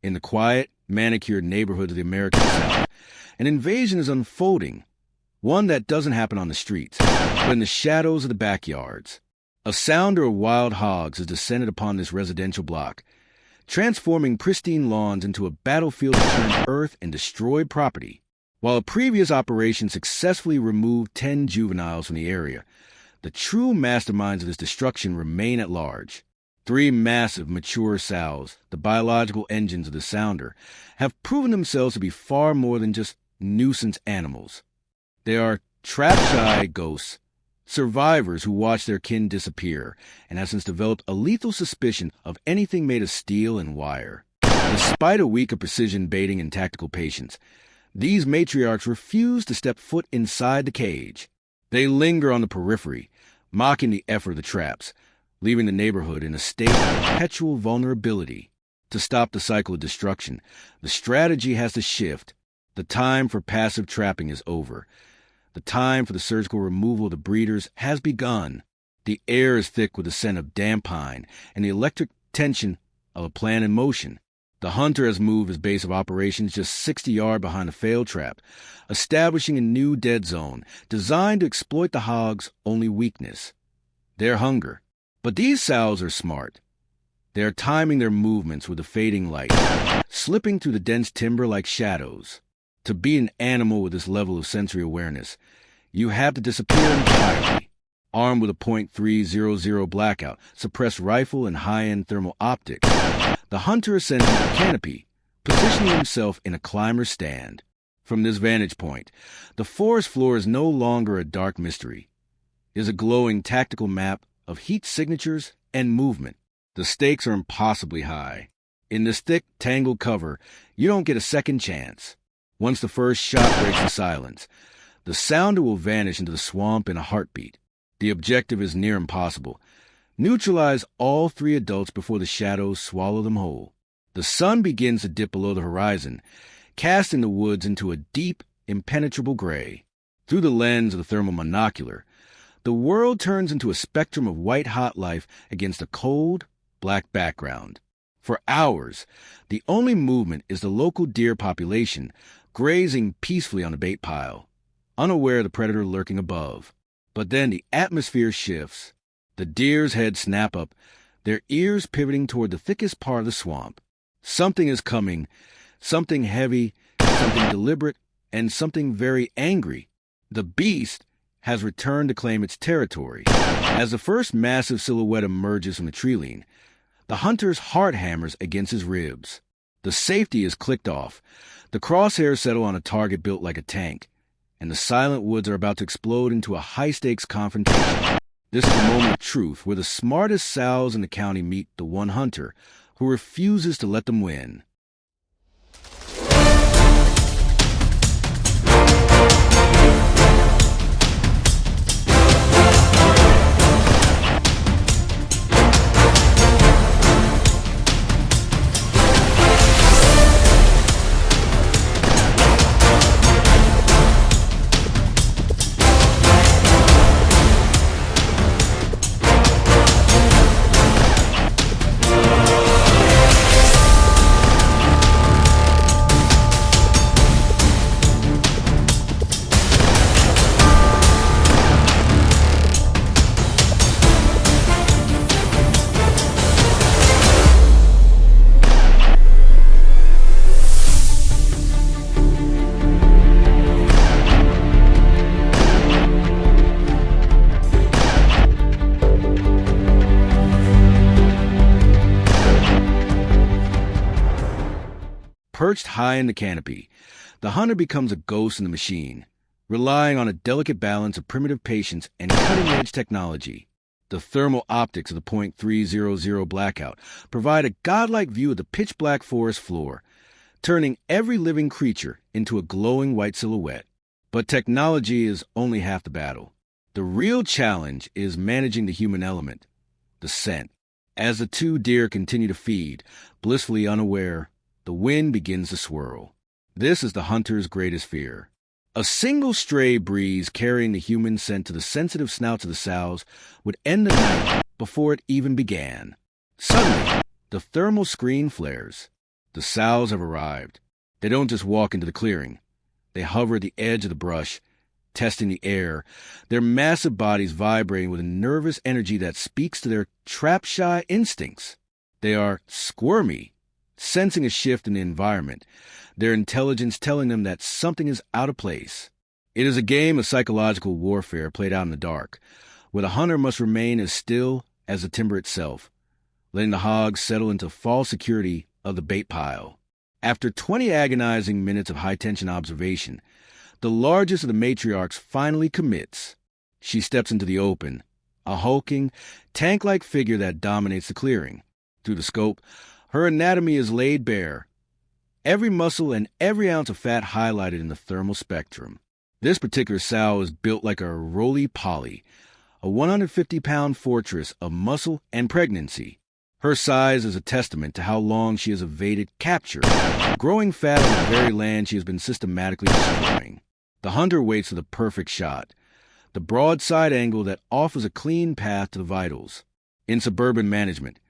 In the quiet, manicured neighborhood of the American South, an invasion is unfolding, one that doesn't happen on the streets, but in the shadows of the backyards. A sounder of wild hogs has descended upon this residential block, transforming pristine lawns into a battlefield to turn earth and destroy property. While a previous operation successfully removed 10 juveniles from the area, the true masterminds of this destruction remain at large. 3 massive, mature sows, the biological engines of the sounder, have proven themselves to be far more than just nuisance animals. They are trap-shy ghosts, survivors who watch their kin disappear, and have since developed a lethal suspicion of anything made of steel and wire. Despite a week of precision baiting and tactical patience, these matriarchs refuse to step foot inside the cage. They linger on the periphery, mocking the effort of the traps, leaving the neighborhood in a state of perpetual vulnerability. To stop the cycle of destruction, the strategy has to shift. The time for passive trapping is over. The time for the surgical removal of the breeders has begun. The air is thick with the scent of damp pine and the electric tension of a plan in motion. The hunter has moved his base of operations just 60 yards behind the failed trap, establishing a new dead zone designed to exploit the hogs' only weakness, their hunger. But these sows are smart. They are timing their movements with the fading light, slipping through the dense timber like shadows. To be an animal with this level of sensory awareness, you have to disappear entirely. Armed with a .300 Blackout, suppressed rifle, and high-end thermal optics, the hunter ascends into the canopy, positioning himself in a climber's stand. From this vantage point, the forest floor is no longer a dark mystery. It is a glowing tactical map of heat signatures and movement. The stakes are impossibly high. In this thick, tangled cover, you don't get a second chance. Once the first shot breaks the silence, the sounder will vanish into the swamp in a heartbeat. The objective is near impossible. Neutralize all 3 adults before the shadows swallow them whole. The sun begins to dip below the horizon, casting the woods into a deep, impenetrable gray. Through the lens of the thermal monocular, the world turns into a spectrum of white-hot life against a cold, black background. For hours, the only movement is the local deer population grazing peacefully on the bait pile, unaware of the predator lurking above. But then the atmosphere shifts. The deer's heads snap up, their ears pivoting toward the thickest part of the swamp. Something is coming, something heavy, something deliberate, and something very angry. The beast has returned to claim its territory. As the first massive silhouette emerges from the tree line, the hunter's heart hammers against his ribs. The safety is clicked off. The crosshairs settle on a target built like a tank, and the silent woods are about to explode into a high-stakes confrontation. This is the moment of truth where the smartest sows in the county meet the one hunter who refuses to let them win. Perched high in the canopy, the hunter becomes a ghost in the machine, relying on a delicate balance of primitive patience and cutting-edge technology. The thermal optics of the .300 Blackout provide a godlike view of the pitch-black forest floor, turning every living creature into a glowing white silhouette. But technology is only half the battle. The real challenge is managing the human element, the scent. As the 2 deer continue to feed, blissfully unaware, the wind begins to swirl. This is the hunter's greatest fear. A single stray breeze carrying the human scent to the sensitive snouts of the sows would end the night before it even began. Suddenly, the thermal screen flares. The sows have arrived. They don't just walk into the clearing. They hover at the edge of the brush, testing the air, their massive bodies vibrating with a nervous energy that speaks to their trap-shy instincts. They are squirmy, sensing a shift in the environment, their intelligence telling them that something is out of place. It is a game of psychological warfare played out in the dark, where the hunter must remain as still as the timber itself, letting the hogs settle into false security of the bait pile. After 20 agonizing minutes of high-tension observation, the largest of the matriarchs finally commits. She steps into the open, a hulking, tank-like figure that dominates the clearing. Through the scope, her anatomy is laid bare, every muscle and every ounce of fat highlighted in the thermal spectrum. This particular sow is built like a Roly-Poly, a 150-pound fortress of muscle and pregnancy. Her size is a testament to how long she has evaded capture, growing fat on the very land she has been systematically destroying. The hunter waits for the perfect shot, the broadside angle that offers a clean path to the vitals. In suburban management,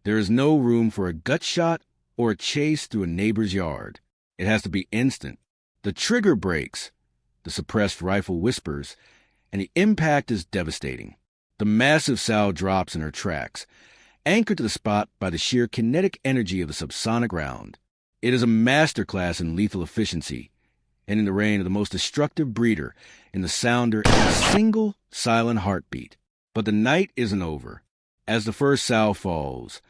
there is no room for a gut shot or a chase through a neighbor's yard. It has to be instant. The trigger breaks, the suppressed rifle whispers, and the impact is devastating. The massive sow drops in her tracks, anchored to the spot by the sheer kinetic energy of the subsonic round. It is a masterclass in lethal efficiency, and in the reign of the most destructive breeder in the sounder in a single silent heartbeat. But the night isn't over. As the first sow falls,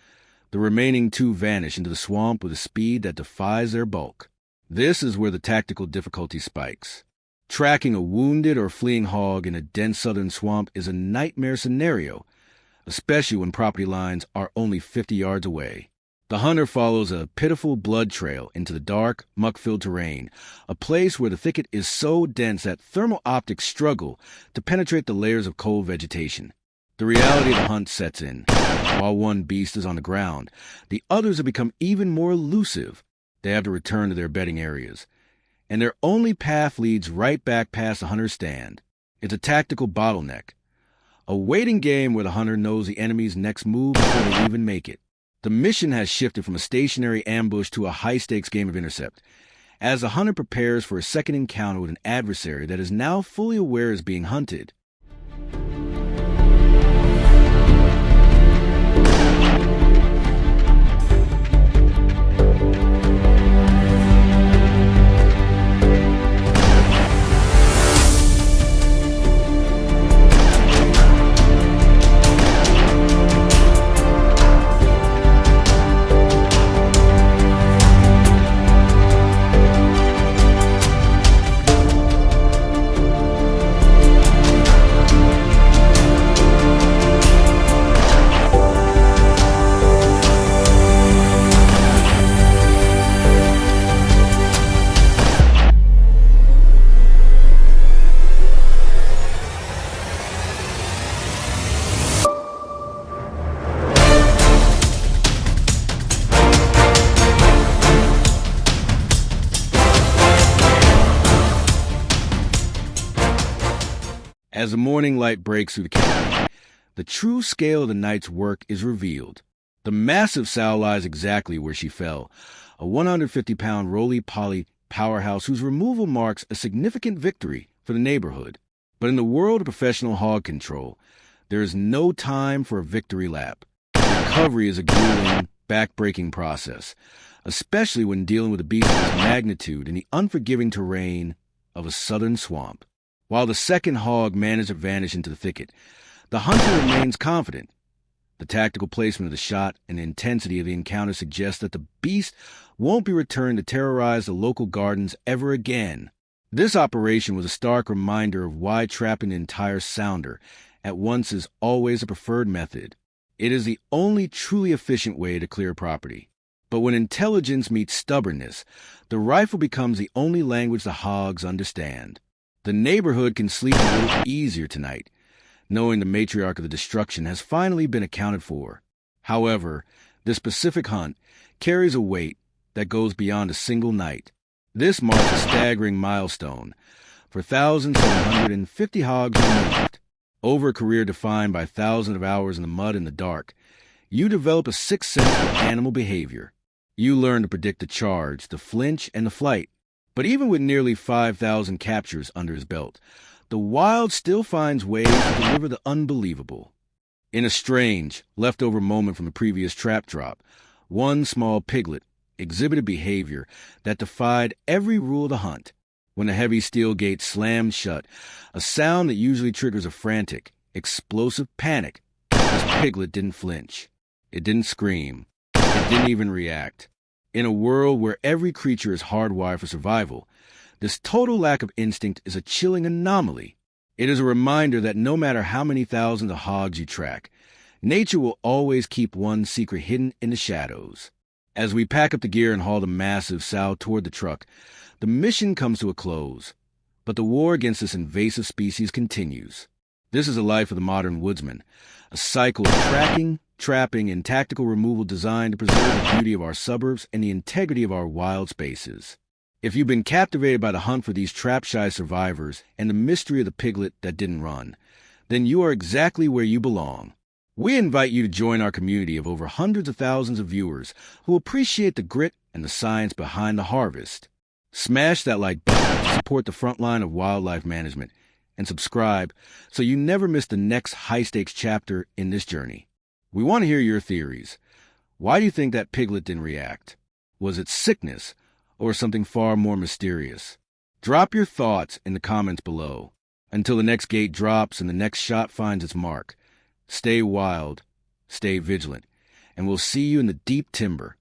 the remaining two vanish into the swamp with a speed that defies their bulk. This is where the tactical difficulty spikes. Tracking a wounded or fleeing hog in a dense southern swamp is a nightmare scenario, especially when property lines are only 50 yards away. The hunter follows a pitiful blood trail into the dark, muck-filled terrain, a place where the thicket is so dense that thermal optics struggle to penetrate the layers of cold vegetation. The reality of the hunt sets in. While one beast is on the ground, the others have become even more elusive. They have to return to their bedding areas, and their only path leads right back past the hunter's stand. It's a tactical bottleneck, a waiting game where the hunter knows the enemy's next move before they even make it. The mission has shifted from a stationary ambush to a high-stakes game of intercept, as the hunter prepares for a second encounter with an adversary that is now fully aware is being hunted. As the morning light breaks through the canopy, the true scale of the night's work is revealed. The massive sow lies exactly where she fell, a 150-pound Roly-Poly powerhouse whose removal marks a significant victory for the neighborhood. But in the world of professional hog control, there is no time for a victory lap. Recovery is a grueling, back-breaking process, especially when dealing with a beast of its magnitude in the unforgiving terrain of a southern swamp. While the second hog managed to vanish into the thicket, the hunter remains confident. The tactical placement of the shot and the intensity of the encounter suggest that the beast won't be returned to terrorize the local gardens ever again. This operation was a stark reminder of why trapping the entire sounder at once is always a preferred method. It is the only truly efficient way to clear property. But when intelligence meets stubbornness, the rifle becomes the only language the hogs understand. The neighborhood can sleep a little easier tonight, knowing the matriarch of the destruction has finally been accounted for. However, this specific hunt carries a weight that goes beyond a single night. This marks a staggering milestone. For 1,750 hogs removed, over a career defined by thousands of hours in the mud and the dark, you develop a sixth sense for animal behavior. You learn to predict the charge, the flinch, and the flight. But even with nearly 5,000 captures under his belt, the Wild still finds ways to deliver the unbelievable. In a strange, leftover moment from the previous trap drop, one small piglet exhibited behavior that defied every rule of the hunt. When the heavy steel gate slammed shut, a sound that usually triggers a frantic, explosive panic, this piglet didn't flinch. It didn't scream. It didn't even react. In a world where every creature is hardwired for survival, this total lack of instinct is a chilling anomaly. It is a reminder that no matter how many thousands of hogs you track, nature will always keep one secret hidden in the shadows. As we pack up the gear and haul the massive sow toward the truck, the mission comes to a close. But the war against this invasive species continues. This is the life of the modern woodsman, a cycle of tracking, trapping, and tactical removal designed to preserve the beauty of our suburbs and the integrity of our wild spaces. If you've been captivated by the hunt for these trap-shy survivors and the mystery of the piglet that didn't run, then you are exactly where you belong. We invite you to join our community of over hundreds of thousands of viewers who appreciate the grit and the science behind the harvest. Smash that like button to support the front line of wildlife management and subscribe so you never miss the next high-stakes chapter in this journey. We want to hear your theories. Why do you think that piglet didn't react? Was it sickness or something far more mysterious? Drop your thoughts in the comments below. Until the next gate drops and the next shot finds its mark, stay wild, stay vigilant, and we'll see you in the deep timber